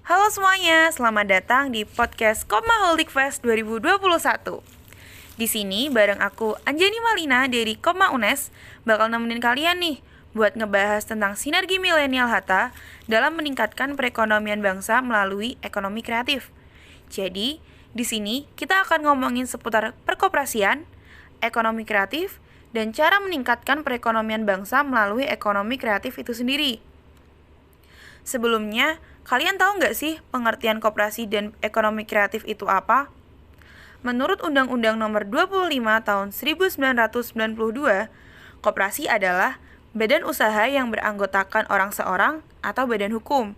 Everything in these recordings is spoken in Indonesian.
Halo semuanya, selamat datang di podcast Kopma Holik Fest 2021. Di sini bareng aku Anjani Malina dari Kopma UNES bakal nemenin kalian nih buat ngebahas tentang sinergi milenial Hatta dalam meningkatkan perekonomian bangsa melalui ekonomi kreatif. Jadi, di sini kita akan ngomongin seputar perkoperasian, ekonomi kreatif, dan cara meningkatkan perekonomian bangsa melalui ekonomi kreatif itu sendiri. Sebelumnya, kalian tahu nggak sih pengertian koperasi dan ekonomi kreatif itu apa? Menurut Undang-Undang Nomor 25 Tahun 1992, koperasi adalah badan usaha yang beranggotakan orang seorang atau badan hukum.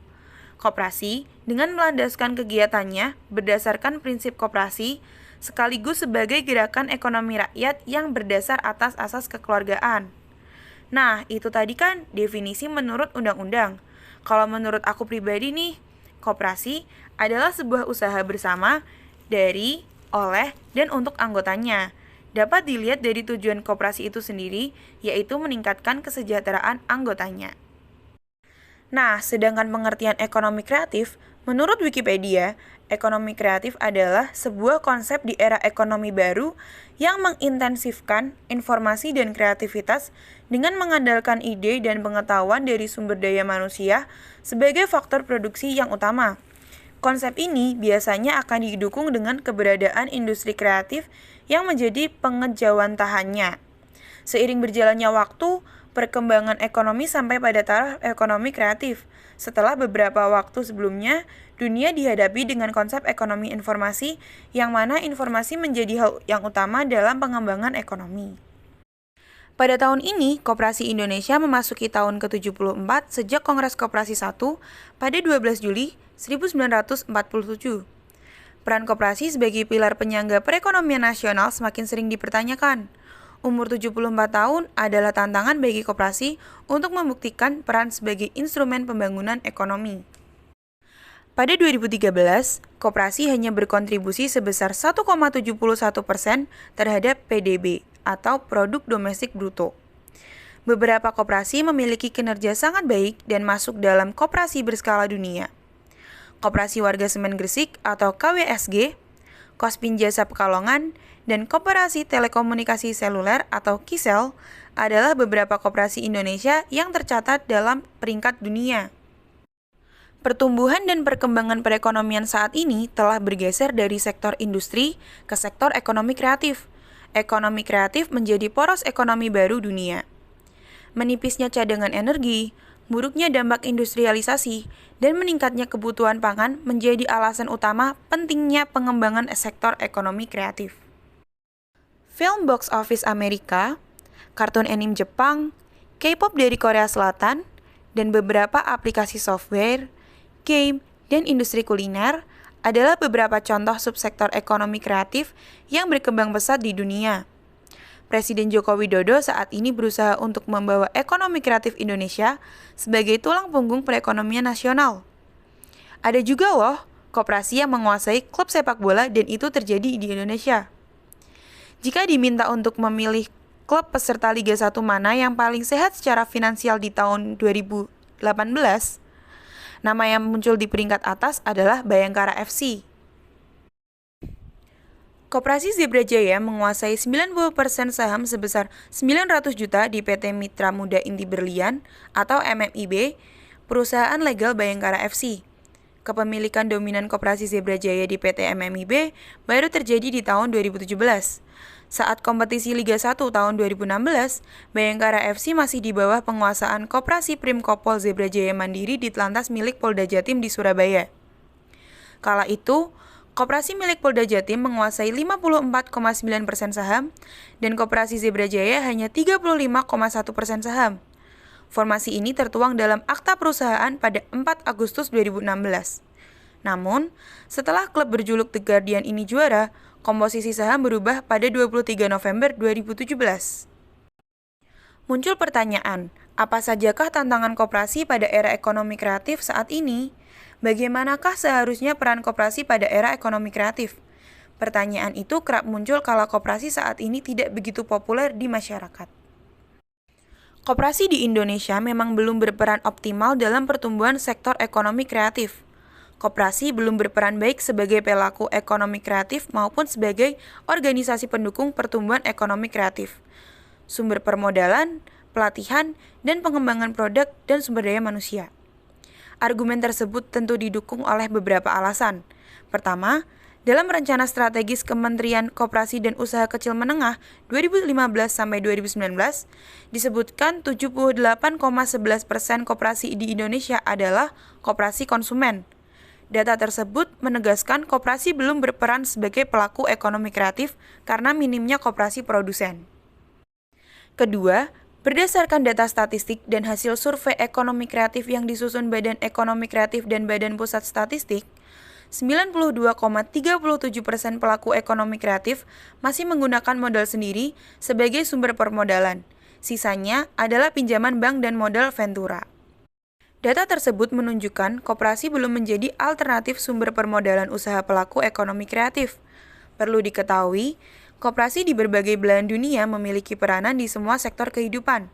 Koperasi dengan melandaskan kegiatannya berdasarkan prinsip koperasi sekaligus sebagai gerakan ekonomi rakyat yang berdasar atas asas kekeluargaan. Nah, itu tadi kan definisi menurut undang-undang. Kalau menurut aku pribadi nih, koperasi adalah sebuah usaha bersama dari, oleh, dan untuk anggotanya. Dapat dilihat dari tujuan koperasi itu sendiri, yaitu meningkatkan kesejahteraan anggotanya. Nah, sedangkan pengertian ekonomi kreatif, menurut Wikipedia, ekonomi kreatif adalah sebuah konsep di era ekonomi baru yang mengintensifkan informasi dan kreativitas dengan mengandalkan ide dan pengetahuan dari sumber daya manusia sebagai faktor produksi yang utama. Konsep ini biasanya akan didukung dengan keberadaan industri kreatif yang menjadi pengejawantahannya. Seiring berjalannya waktu, perkembangan ekonomi sampai pada taraf ekonomi kreatif. Setelah beberapa waktu sebelumnya, dunia dihadapi dengan konsep ekonomi informasi, yang mana informasi menjadi hal yang utama dalam pengembangan ekonomi. Pada tahun ini, Koperasi Indonesia memasuki tahun ke-74 sejak Kongres Koperasi 1 pada 12 Juli 1947. Peran koperasi sebagai pilar penyangga perekonomian nasional semakin sering dipertanyakan. Umur 74 tahun adalah tantangan bagi koperasi untuk membuktikan peran sebagai instrumen pembangunan ekonomi. Pada 2013, koperasi hanya berkontribusi sebesar 1,71% terhadap PDB atau Produk Domestik Bruto. Beberapa koperasi memiliki kinerja sangat baik dan masuk dalam koperasi berskala dunia. Koperasi Warga Semen Gresik atau KWSG, Kospin Jasa Pekalongan, dan Koperasi Telekomunikasi Seluler atau KISEL adalah beberapa koperasi Indonesia yang tercatat dalam peringkat dunia. Pertumbuhan dan perkembangan perekonomian saat ini telah bergeser dari sektor industri ke sektor ekonomi kreatif. Ekonomi kreatif menjadi poros ekonomi baru dunia. Menipisnya cadangan energi, buruknya dampak industrialisasi, dan meningkatnya kebutuhan pangan menjadi alasan utama pentingnya pengembangan sektor ekonomi kreatif. Film box office Amerika, kartun anime Jepang, K-pop dari Korea Selatan, dan beberapa aplikasi software, game, dan industri kuliner adalah beberapa contoh subsektor ekonomi kreatif yang berkembang pesat di dunia. Presiden Joko Widodo saat ini berusaha untuk membawa ekonomi kreatif Indonesia sebagai tulang punggung perekonomian nasional. Ada juga loh, koperasi yang menguasai klub sepak bola dan itu terjadi di Indonesia. Jika diminta untuk memilih klub peserta Liga 1 mana yang paling sehat secara finansial di tahun 2018, nama yang muncul di peringkat atas adalah Bayangkara FC. Koperasi Zebra Jaya menguasai 90% saham sebesar 900 juta di PT Mitra Muda Inti Berlian atau MMIB, perusahaan legal Bayangkara FC. Kepemilikan dominan Koperasi Zebra Jaya di PT MMIB baru terjadi di tahun 2017. Saat kompetisi Liga 1 tahun 2016, Bayangkara FC masih di bawah penguasaan Koperasi Primkopol Zebra Jaya Mandiri di Telantas milik Polda Jatim di Surabaya. Kala itu, Koperasi milik Polda Jatim menguasai 54,9% saham dan Koperasi Zebra Jaya hanya 35,1% saham. Formasi ini tertuang dalam akta perusahaan pada 4 Agustus 2016. Namun, setelah klub berjuluk The Guardian ini juara, komposisi saham berubah pada 23 November 2017. Muncul pertanyaan, apa sajakah tantangan koperasi pada era ekonomi kreatif saat ini? Bagaimanakah seharusnya peran koperasi pada era ekonomi kreatif? Pertanyaan itu kerap muncul kala koperasi saat ini tidak begitu populer di masyarakat. Koperasi di Indonesia memang belum berperan optimal dalam pertumbuhan sektor ekonomi kreatif. Koperasi belum berperan baik sebagai pelaku ekonomi kreatif maupun sebagai organisasi pendukung pertumbuhan ekonomi kreatif. Sumber permodalan, pelatihan, dan pengembangan produk dan sumber daya manusia. Argumen tersebut tentu didukung oleh beberapa alasan. Pertama, dalam rencana strategis Kementerian Koperasi dan Usaha Kecil Menengah 2015-2019, disebutkan 78,11% koperasi di Indonesia adalah koperasi konsumen. Data tersebut menegaskan koperasi belum berperan sebagai pelaku ekonomi kreatif karena minimnya koperasi produsen. Kedua, berdasarkan data statistik dan hasil survei ekonomi kreatif yang disusun Badan Ekonomi Kreatif dan Badan Pusat Statistik, 92,37% pelaku ekonomi kreatif masih menggunakan modal sendiri sebagai sumber permodalan. Sisanya adalah pinjaman bank dan modal ventura. Data tersebut menunjukkan koperasi belum menjadi alternatif sumber permodalan usaha pelaku ekonomi kreatif. Perlu diketahui, koperasi di berbagai belahan dunia memiliki peranan di semua sektor kehidupan.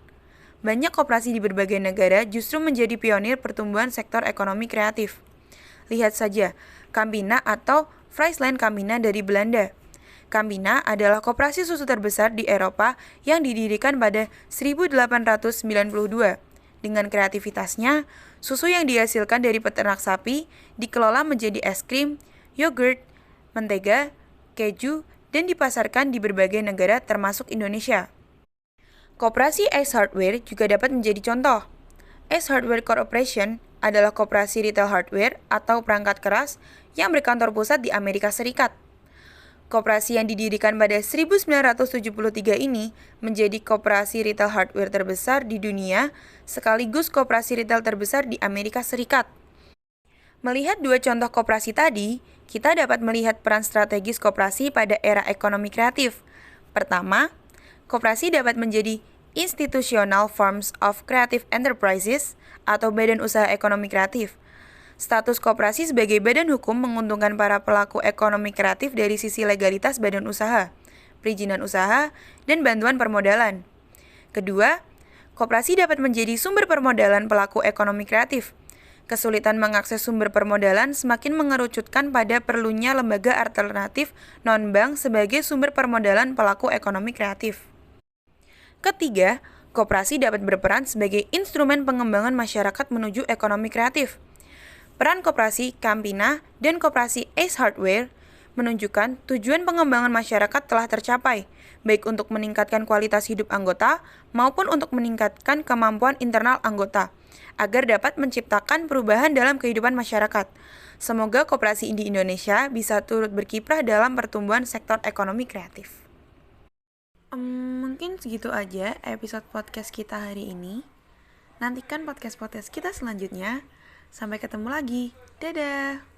Banyak koperasi di berbagai negara justru menjadi pionir pertumbuhan sektor ekonomi kreatif. Lihat saja, Campina atau Friesland Campina dari Belanda. Campina adalah koperasi susu terbesar di Eropa yang didirikan pada 1892. Dengan kreativitasnya, susu yang dihasilkan dari peternak sapi dikelola menjadi es krim, yogurt, mentega, keju, dan dipasarkan di berbagai negara termasuk Indonesia. Koperasi Ace Hardware juga dapat menjadi contoh. Ace Hardware Corporation adalah koperasi retail hardware atau perangkat keras yang berkantor pusat di Amerika Serikat. Koperasi yang didirikan pada 1973 ini menjadi koperasi retail hardware terbesar di dunia sekaligus koperasi retail terbesar di Amerika Serikat. Melihat dua contoh koperasi tadi, kita dapat melihat peran strategis koperasi pada era ekonomi kreatif. Pertama, koperasi dapat menjadi institutional forms of creative enterprises atau badan usaha ekonomi kreatif. Status koperasi sebagai badan hukum menguntungkan para pelaku ekonomi kreatif dari sisi legalitas badan usaha, perizinan usaha, dan bantuan permodalan. Kedua, koperasi dapat menjadi sumber permodalan pelaku ekonomi kreatif. Kesulitan mengakses sumber permodalan semakin mengerucutkan pada perlunya lembaga alternatif non-bank sebagai sumber permodalan pelaku ekonomi kreatif. Ketiga, koperasi dapat berperan sebagai instrumen pengembangan masyarakat menuju ekonomi kreatif. Peran koperasi Campina dan koperasi Ace Hardware menunjukkan tujuan pengembangan masyarakat telah tercapai, baik untuk meningkatkan kualitas hidup anggota maupun untuk meningkatkan kemampuan internal anggota, agar dapat menciptakan perubahan dalam kehidupan masyarakat. Semoga koperasi di Indonesia bisa turut berkiprah dalam pertumbuhan sektor ekonomi kreatif. Mungkin segitu aja episode podcast kita hari ini. Nantikan podcast-podcast kita selanjutnya. Sampai ketemu lagi. Dadah!